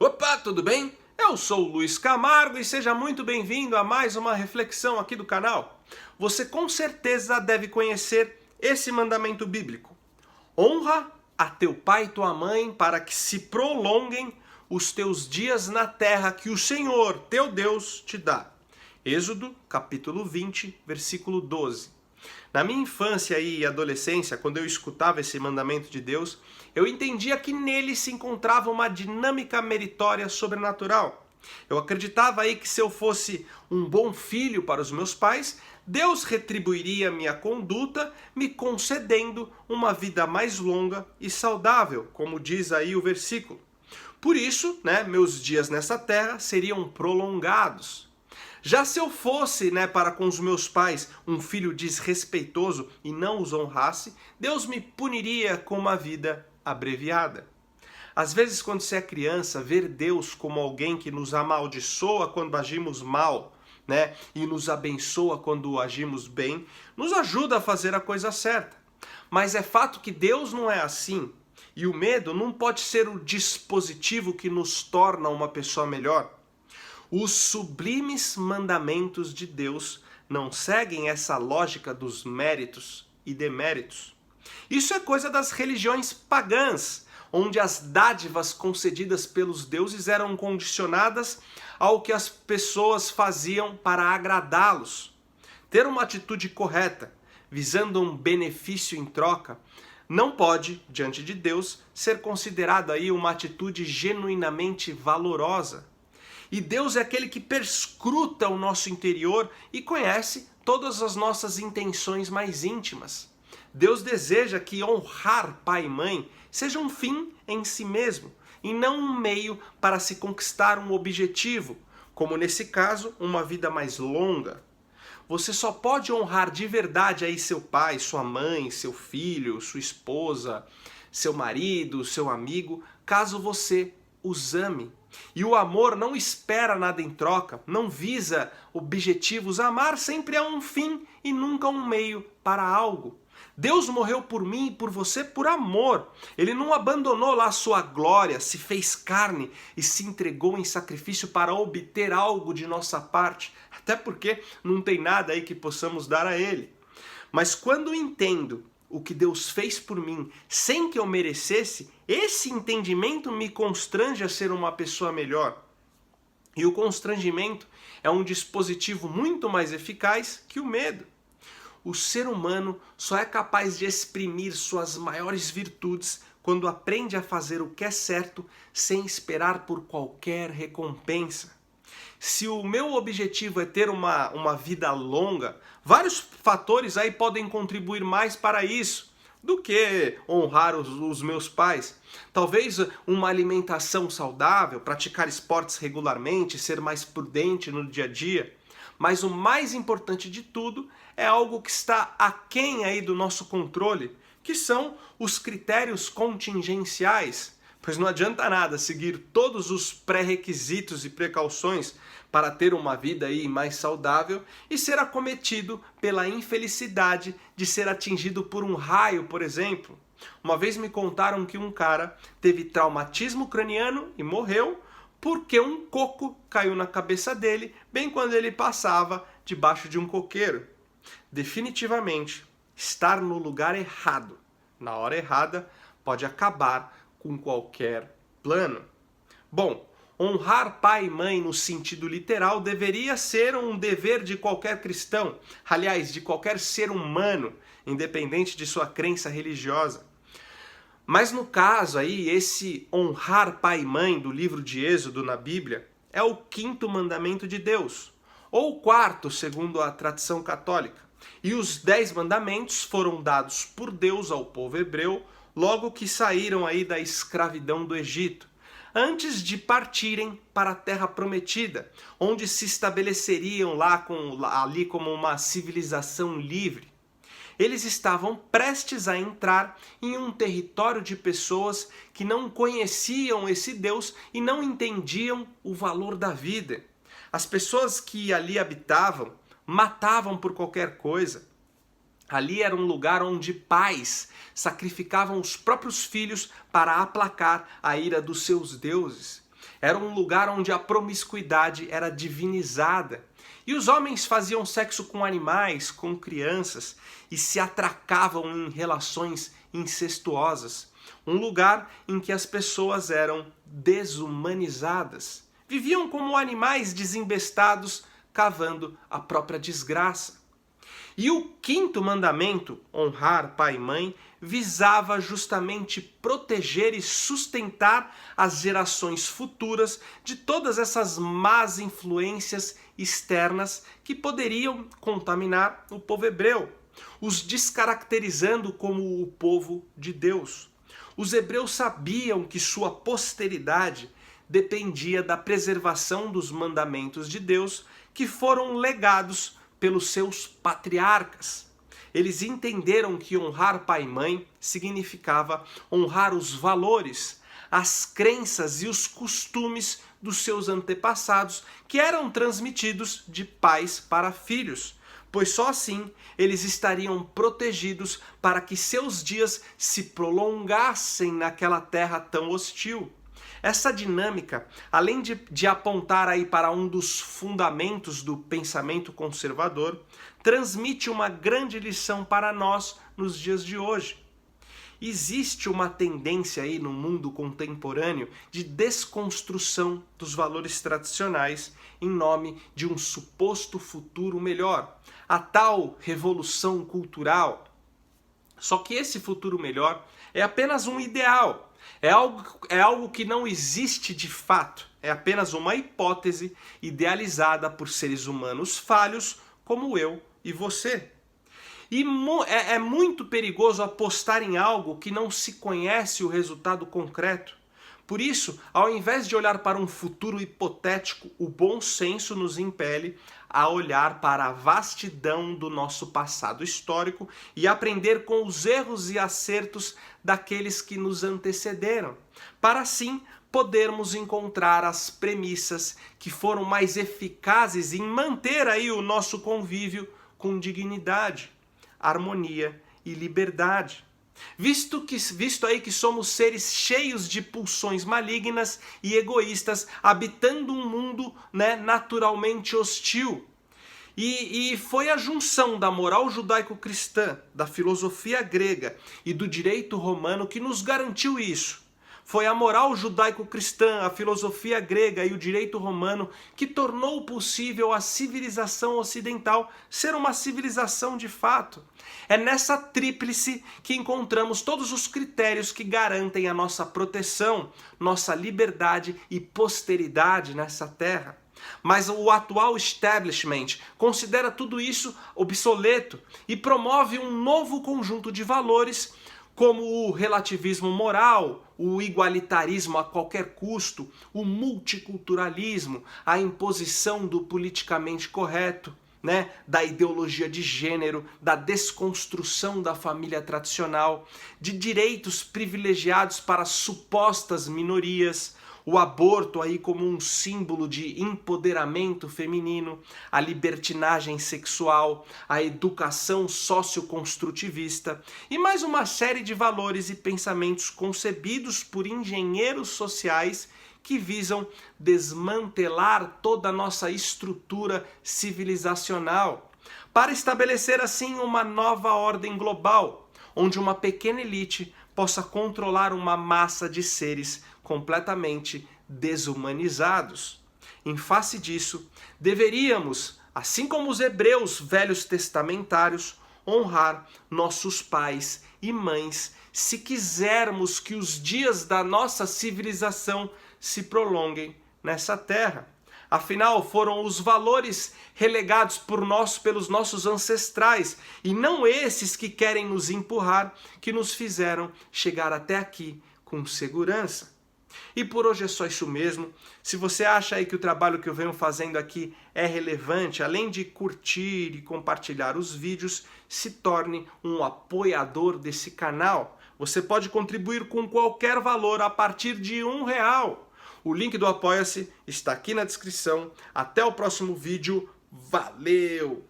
Opa, tudo bem? Eu sou o Luiz Camargo e seja muito bem-vindo a mais uma reflexão aqui do canal. Você com certeza deve conhecer esse mandamento bíblico. Honra a teu pai e tua mãe para que se prolonguem os teus dias na terra que o Senhor, teu Deus, te dá. Êxodo, capítulo 20, versículo 12. Na minha infância e adolescência, quando eu escutava esse mandamento de Deus, eu entendia que nele se encontrava uma dinâmica meritória sobrenatural. Eu acreditava aí que se eu fosse um bom filho para os meus pais, Deus retribuiria minha conduta, me concedendo uma vida mais longa e saudável, como diz aí o versículo. Por isso, meus dias nessa terra seriam prolongados. Já se eu fosse, para com os meus pais, um filho desrespeitoso e não os honrasse, Deus me puniria com uma vida abreviada. Às vezes, quando você é criança, ver Deus como alguém que nos amaldiçoa quando agimos mal, e nos abençoa quando agimos bem, nos ajuda a fazer a coisa certa. Mas é fato que Deus não é assim. E o medo não pode ser o dispositivo que nos torna uma pessoa melhor. Os sublimes mandamentos de Deus não seguem essa lógica dos méritos e deméritos. Isso é coisa das religiões pagãs, onde as dádivas concedidas pelos deuses eram condicionadas ao que as pessoas faziam para agradá-los. Ter uma atitude correta, visando um benefício em troca, não pode, diante de Deus, ser considerado aí uma atitude genuinamente valorosa. E Deus é aquele que perscruta o nosso interior e conhece todas as nossas intenções mais íntimas. Deus deseja que honrar pai e mãe seja um fim em si mesmo, e não um meio para se conquistar um objetivo, como nesse caso, uma vida mais longa. Você só pode honrar de verdade aí seu pai, sua mãe, seu filho, sua esposa, seu marido, seu amigo, caso você os ame. E o amor não espera nada em troca, não visa objetivos. Amar sempre é um fim e nunca um meio para algo. Deus morreu por mim e por você por amor. Ele não abandonou lá sua glória, se fez carne e se entregou em sacrifício para obter algo de nossa parte. Até porque não tem nada aí que possamos dar a Ele. Mas quando entendo o que Deus fez por mim sem que eu merecesse, esse entendimento me constrange a ser uma pessoa melhor. E o constrangimento é um dispositivo muito mais eficaz que o medo. O ser humano só é capaz de exprimir suas maiores virtudes quando aprende a fazer o que é certo sem esperar por qualquer recompensa. Se o meu objetivo é ter uma vida longa, vários fatores aí podem contribuir mais para isso do que honrar os meus pais. Talvez uma alimentação saudável, praticar esportes regularmente, ser mais prudente no dia a dia. Mas o mais importante de tudo é algo que está aquém aí do nosso controle, que são os critérios contingenciais. Pois não adianta nada seguir todos os pré-requisitos e precauções para ter uma vida aí mais saudável e ser acometido pela infelicidade de ser atingido por um raio, por exemplo. Uma vez me contaram que um cara teve traumatismo craniano e morreu porque um coco caiu na cabeça dele bem quando ele passava debaixo de um coqueiro. Definitivamente, estar no lugar errado, na hora errada, pode acabar com qualquer plano. Bom, honrar pai e mãe no sentido literal deveria ser um dever de qualquer cristão, aliás, de qualquer ser humano, independente de sua crença religiosa. Mas no caso aí, esse honrar pai e mãe do livro de Êxodo na Bíblia é o 5º mandamento de Deus, ou o 4º, segundo a tradição católica. E os 10 mandamentos foram dados por Deus ao povo hebreu logo que saíram aí da escravidão do Egito, antes de partirem para a Terra Prometida, onde se estabeleceriam ali como uma civilização livre. Eles estavam prestes a entrar em um território de pessoas que não conheciam esse Deus e não entendiam o valor da vida. As pessoas que ali habitavam matavam por qualquer coisa. Ali era um lugar onde pais sacrificavam os próprios filhos para aplacar a ira dos seus deuses. Era um lugar onde a promiscuidade era divinizada. E os homens faziam sexo com animais, com crianças e se atracavam em relações incestuosas. Um lugar em que as pessoas eram desumanizadas. Viviam como animais desembestados, cavando a própria desgraça. E o quinto mandamento, honrar pai e mãe, visava justamente proteger e sustentar as gerações futuras de todas essas más influências externas que poderiam contaminar o povo hebreu, os descaracterizando como o povo de Deus. Os hebreus sabiam que sua posteridade dependia da preservação dos mandamentos de Deus que foram legados pelos seus patriarcas. Eles entenderam que honrar pai e mãe significava honrar os valores, as crenças e os costumes dos seus antepassados que eram transmitidos de pais para filhos, pois só assim eles estariam protegidos para que seus dias se prolongassem naquela terra tão hostil. Essa dinâmica, além de apontar aí para um dos fundamentos do pensamento conservador, transmite uma grande lição para nós nos dias de hoje. Existe uma tendência aí no mundo contemporâneo de desconstrução dos valores tradicionais em nome de um suposto futuro melhor, a tal revolução cultural. Só que esse futuro melhor é apenas um ideal. É algo que não existe de fato. É apenas uma hipótese idealizada por seres humanos falhos como eu e você. E é muito perigoso apostar em algo que não se conhece o resultado concreto. Por isso, ao invés de olhar para um futuro hipotético, o bom senso nos impele a olhar para a vastidão do nosso passado histórico e aprender com os erros e acertos daqueles que nos antecederam, para assim podermos encontrar as premissas que foram mais eficazes em manter aí o nosso convívio com dignidade, harmonia e liberdade. Visto aí que somos seres cheios de pulsões malignas e egoístas, habitando um mundo, naturalmente hostil. E foi a junção da moral judaico-cristã, da filosofia grega e do direito romano que nos garantiu isso. Foi a moral judaico-cristã, a filosofia grega e o direito romano que tornou possível a civilização ocidental ser uma civilização de fato. É nessa tríplice que encontramos todos os critérios que garantem a nossa proteção, nossa liberdade e posteridade nessa terra. Mas o atual establishment considera tudo isso obsoleto e promove um novo conjunto de valores como o relativismo moral, o igualitarismo a qualquer custo, o multiculturalismo, a imposição do politicamente correto, da ideologia de gênero, da desconstrução da família tradicional, de direitos privilegiados para supostas minorias, o aborto aí como um símbolo de empoderamento feminino, a libertinagem sexual, a educação socioconstrutivista e mais uma série de valores e pensamentos concebidos por engenheiros sociais que visam desmantelar toda a nossa estrutura civilizacional, para estabelecer assim uma nova ordem global, onde uma pequena elite possa controlar uma massa de seres completamente desumanizados. Em face disso, deveríamos, assim como os hebreus velhos testamentários, honrar nossos pais e mães se quisermos que os dias da nossa civilização se prolonguem nessa terra. Afinal, foram os valores relegados pelos nossos ancestrais, e não esses que querem nos empurrar, que nos fizeram chegar até aqui com segurança. E por hoje é só isso mesmo. Se você acha aí que o trabalho que eu venho fazendo aqui é relevante, além de curtir e compartilhar os vídeos, se torne um apoiador desse canal. Você pode contribuir com qualquer valor a partir de R$1. O link do Apoia-se está aqui na descrição. Até o próximo vídeo. Valeu!